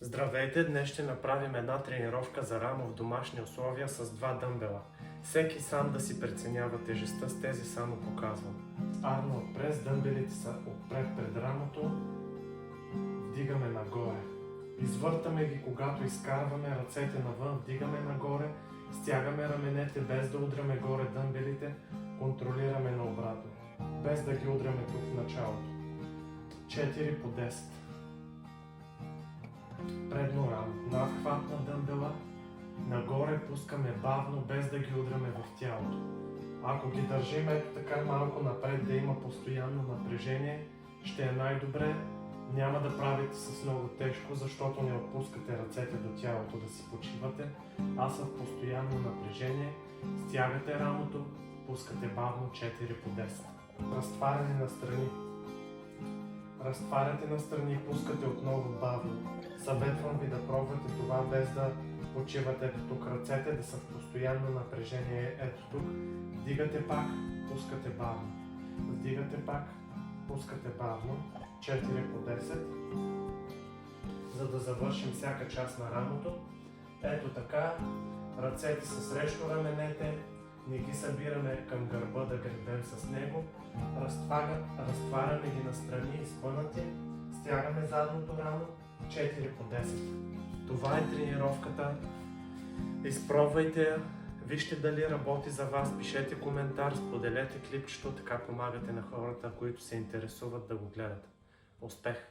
Здравейте! Днес ще направим една тренировка за рамо в домашни условия с два дъмбела. Всеки сам да си преценява тежестта, с тези само показвам. Арнолд прес, дъмбелите са отпред пред рамото, вдигаме нагоре. Извъртаме ги, когато изкарваме ръцете навън, вдигаме нагоре, стягаме раменете без да удряме горе дъмбелите, контролираме наобратно, без да ги удряме тук в началото. 4 по 10. Предно рамо, надхват на дъмбела, нагоре пускаме бавно, без да ги удряме в тялото. Ако ги държим ето така малко напред, да има постоянно напрежение, ще е най-добре. Няма да правите с много тежко, защото не отпускате ръцете до тялото да си почивате, а са в постоянно напрежение. Стягате рамото, пускате бавно 4 по 10. Разтваряне на страни. Разтваряте настрани, пускате отново бавно. Съветвам ви да пробвате това без да почивате ето тук. Ръцете да са в постоянно напрежение ето тук. Вдигате пак, пускате бавно. Вдигате пак, пускате бавно. 4 по 10. За да завършим всяка част на рамото. Ето така. Ръцете са срещу раменете. Не ги събираме към гърба да гребем с него. Разтваряме ги настрани, изпънати. Стягаме задното рамо. 4 по 10. Това е тренировката. Изпробвайте я. Вижте дали работи за вас. Пишете коментар, споделете клипчето, така помагате на хората, които се интересуват да го гледат. Успех!